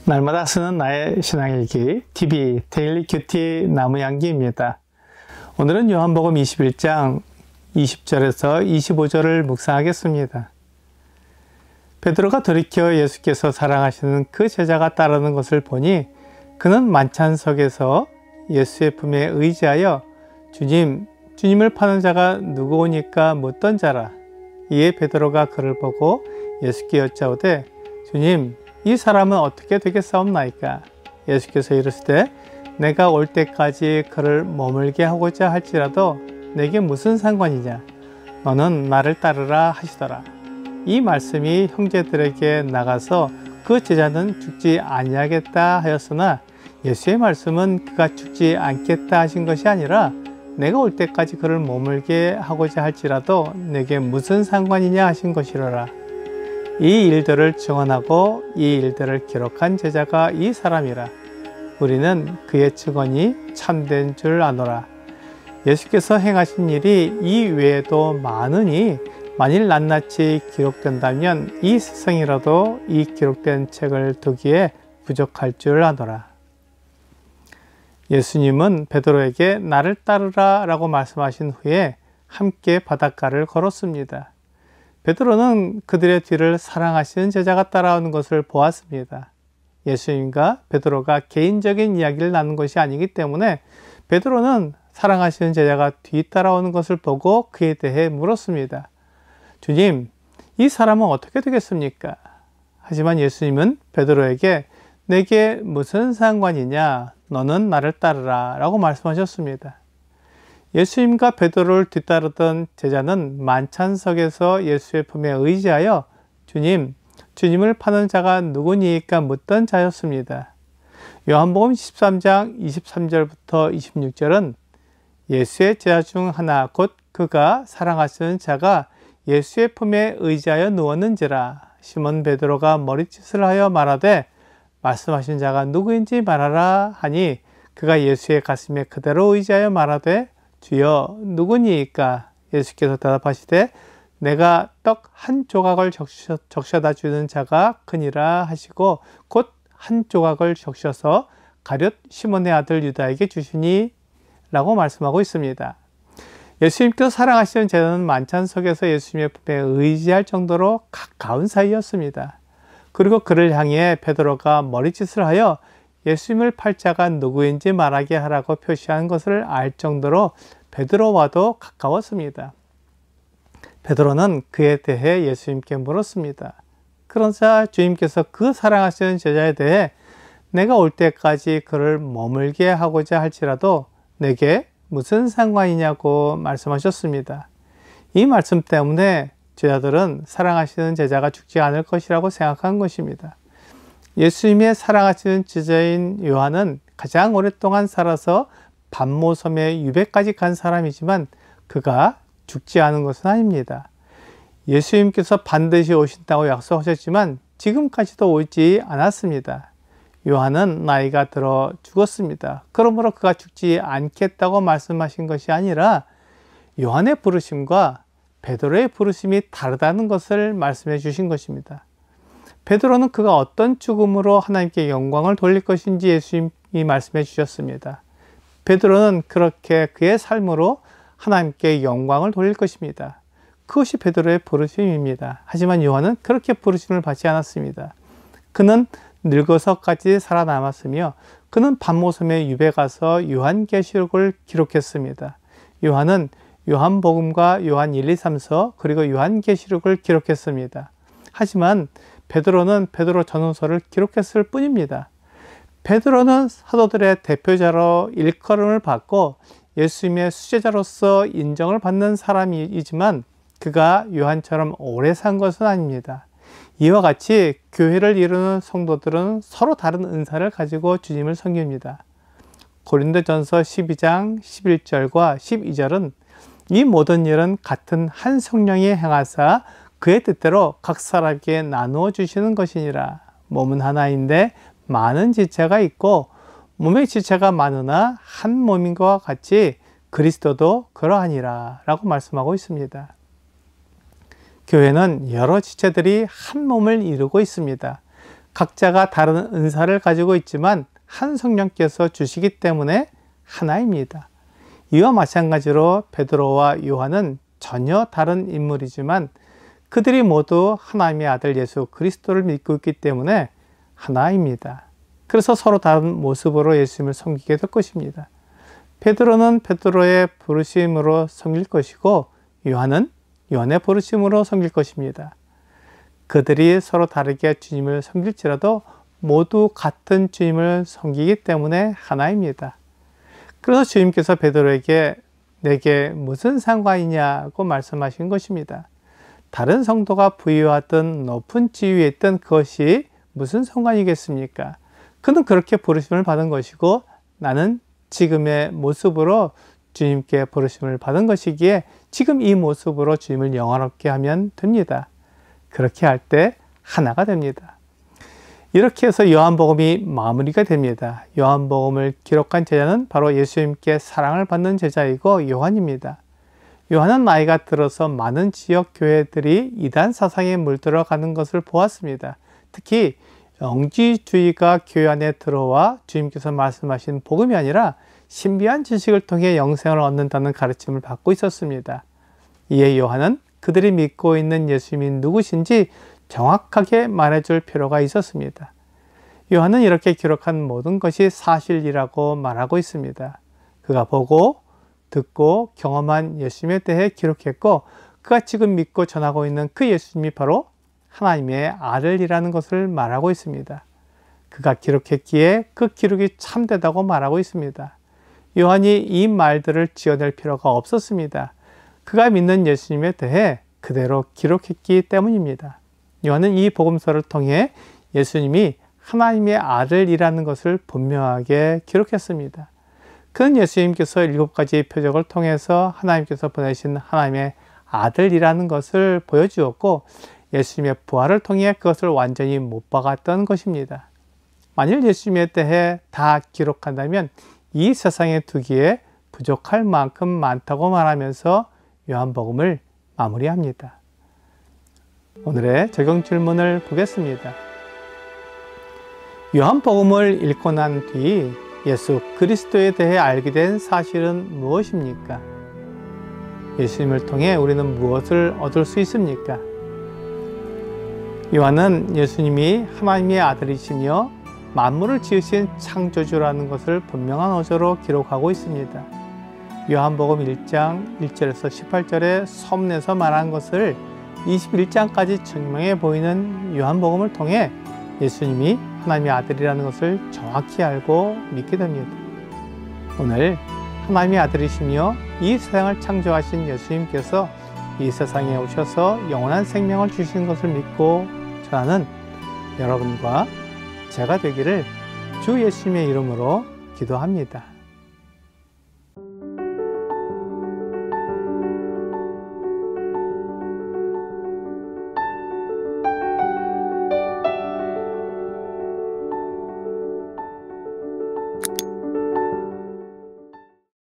날마다 쓰는 나의 신앙일기 TV 데일리 큐티 나무향기입니다. 오늘은 요한복음 21장 20절에서 25절을 묵상하겠습니다. 베드로가 돌이켜 예수께서 사랑하시는 그 제자가 따르는 것을 보니 그는 만찬석에서 예수의 품에 의지하여 주님을 파는 자가 누구오니까 묻던 자라. 이에 베드로가 그를 보고 예수께 여짜오되 주님, 이 사람은 어떻게 되겠사옵나이까? 예수께서 이르시되 내가 올 때까지 그를 머물게 하고자 할지라도 내게 무슨 상관이냐? 너는 나를 따르라 하시더라. 이 말씀이 형제들에게 나가서 그 제자는 죽지 아니하겠다 하였으나 예수의 말씀은 그가 죽지 않겠다 하신 것이 아니라 내가 올 때까지 그를 머물게 하고자 할지라도 내게 무슨 상관이냐 하신 것이로라. 이 일들을 증언하고 이 일들을 기록한 제자가 이 사람이라. 우리는 그의 증언이 참된 줄 아노라. 예수께서 행하신 일이 이 외에도 많으니 만일 낱낱이 기록된다면 이 세상이라도 이 기록된 책을 두기에 부족할 줄 아노라. 예수님은 베드로에게 나를 따르라 라고 말씀하신 후에 함께 바닷가를 걸었습니다. 베드로는 그들의 뒤를 사랑하시는 제자가 따라오는 것을 보았습니다. 예수님과 베드로가 개인적인 이야기를 나눈 것이 아니기 때문에 베드로는 사랑하시는 제자가 뒤 따라오는 것을 보고 그에 대해 물었습니다. 주님, 이 사람은 어떻게 되겠습니까? 하지만 예수님은 베드로에게 내게 무슨 상관이냐? 너는 나를 따르라 라고 말씀하셨습니다. 예수님과 베드로를 뒤따르던 제자는 만찬석에서 예수의 품에 의지하여 주님을 파는 자가 누구니까 묻던 자였습니다. 요한복음 13장 23절부터 26절은 예수의 제자 중 하나 곧 그가 사랑하시는 자가 예수의 품에 의지하여 누웠는지라. 시몬 베드로가 머리짓을 하여 말하되 말씀하신 자가 누구인지 말하라 하니 그가 예수의 가슴에 그대로 의지하여 말하되 주여 누구니이까? 예수께서 대답하시되 내가 떡 한 조각을 적셔다 주는 자가 그니라 하시고 곧 한 조각을 적셔서 가룟 시몬의 아들 유다에게 주시니 라고 말씀하고 있습니다. 예수님께서 사랑하시는 제자는 만찬석에서 예수님의 품에 의지할 정도로 가까운 사이였습니다. 그리고 그를 향해 베드로가 머리짓을 하여 예수님을 팔 자가 누구인지 말하게 하라고 표시한 것을 알 정도로 베드로와도 가까웠습니다. 베드로는 그에 대해 예수님께 물었습니다. 그러자 주님께서 그 사랑하시는 제자에 대해 내가 올 때까지 그를 머물게 하고자 할지라도 내게 무슨 상관이냐고 말씀하셨습니다. 이 말씀 때문에 제자들은 사랑하시는 제자가 죽지 않을 것이라고 생각한 것입니다. 예수님의 사랑하시는 제자인 요한은 가장 오랫동안 살아서 반모섬의 유배까지 간 사람이지만 그가 죽지 않은 것은 아닙니다. 예수님께서 반드시 오신다고 약속하셨지만 지금까지도 오지 않았습니다. 요한은 나이가 들어 죽었습니다. 그러므로 그가 죽지 않겠다고 말씀하신 것이 아니라 요한의 부르심과 베드로의 부르심이 다르다는 것을 말씀해 주신 것입니다. 베드로는 그가 어떤 죽음으로 하나님께 영광을 돌릴 것인지 예수님이 말씀해 주셨습니다. 베드로는 그렇게 그의 삶으로 하나님께 영광을 돌릴 것입니다. 그것이 베드로의 부르심입니다. 하지만 요한은 그렇게 부르심을 받지 않았습니다. 그는 늙어서까지 살아남았으며 그는 반모섬에 유배 가서 요한계시록을 기록했습니다. 요한은 요한복음과 요한 1, 2, 3서 그리고 요한계시록을 기록했습니다. 하지만 베드로는 베드로 전후서를 기록했을 뿐입니다. 베드로는 사도들의 대표자로 일컬음을 받고 예수님의 수제자로서 인정을 받는 사람이지만 그가 요한처럼 오래 산 것은 아닙니다. 이와 같이 교회를 이루는 성도들은 서로 다른 은사를 가지고 주님을 섬깁니다. 고린도전서 12장 11절과 12절은 이 모든 일은 같은 한 성령이 행하사 그의 뜻대로 각 사람에게 나누어 주시는 것이니라. 몸은 하나인데 많은 지체가 있고 몸의 지체가 많으나 한 몸인 것과 같이 그리스도도 그러하니라 라고 말씀하고 있습니다. 교회는 여러 지체들이 한 몸을 이루고 있습니다. 각자가 다른 은사를 가지고 있지만 한 성령께서 주시기 때문에 하나입니다. 이와 마찬가지로 베드로와 요한은 전혀 다른 인물이지만 그들이 모두 하나님의 아들 예수 그리스도를 믿고 있기 때문에 하나입니다. 그래서 서로 다른 모습으로 예수님을 섬기게 될 것입니다. 베드로는 베드로의 부르심으로 섬길 것이고 요한은 요한의 부르심으로 섬길 것입니다. 그들이 서로 다르게 주님을 섬길지라도 모두 같은 주님을 섬기기 때문에 하나입니다. 그래서 주님께서 베드로에게 내게 무슨 상관이냐고 말씀하신 것입니다. 다른 성도가 부유하든 높은 지위에 있던 그것이 무슨 상관이겠습니까? 그는 그렇게 부르심을 받은 것이고 나는 지금의 모습으로 주님께 부르심을 받은 것이기에 지금 이 모습으로 주님을 영화롭게 하면 됩니다. 그렇게 할 때 하나가 됩니다. 이렇게 해서 요한복음이 마무리가 됩니다. 요한복음을 기록한 제자는 바로 예수님께 사랑을 받는 제자이고 요한입니다. 요한은 나이가 들어서 많은 지역 교회들이 이단 사상에 물들어가는 것을 보았습니다. 특히 영지주의가 교회 안에 들어와 주님께서 말씀하신 복음이 아니라 신비한 지식을 통해 영생을 얻는다는 가르침을 받고 있었습니다. 이에 요한은 그들이 믿고 있는 예수님이 누구신지 정확하게 말해줄 필요가 있었습니다. 요한은 이렇게 기록한 모든 것이 사실이라고 말하고 있습니다. 그가 보고 듣고 경험한 예수님에 대해 기록했고 그가 지금 믿고 전하고 있는 그 예수님이 바로 하나님의 아들이라는 것을 말하고 있습니다. 그가 기록했기에 그 기록이 참되다고 말하고 있습니다. 요한이 이 말들을 지어낼 필요가 없었습니다. 그가 믿는 예수님에 대해 그대로 기록했기 때문입니다. 요한은 이 복음서를 통해 예수님이 하나님의 아들이라는 것을 분명하게 기록했습니다. 그는 예수님께서 7가지 표적을 통해서 하나님께서 보내신 하나님의 아들이라는 것을 보여주었고 예수님의 부활을 통해 그것을 완전히 못 박았던 것입니다. 만일 예수님에 대해 다 기록한다면 이 세상에 두기에 부족할 만큼 많다고 말하면서 요한복음을 마무리합니다. 오늘의 적용 질문을 보겠습니다. 요한복음을 읽고 난 뒤 예수 그리스도에 대해 알게 된 사실은 무엇입니까? 예수님을 통해 우리는 무엇을 얻을 수 있습니까? 요한은 예수님이 하나님의 아들이시며 만물을 지으신 창조주라는 것을 분명한 어조로 기록하고 있습니다. 요한복음 1장 1절에서 18절에 서문에서 말한 것을 21장까지 증명해 보이는 요한복음을 통해 예수님이 하나님의 아들이라는 것을 정확히 알고 믿게 됩니다. 오늘 하나님의 아들이시며 이 세상을 창조하신 예수님께서 이 세상에 오셔서 영원한 생명을 주신 것을 믿고 전하는 여러분과 제가 되기를 주 예수님의 이름으로 기도합니다.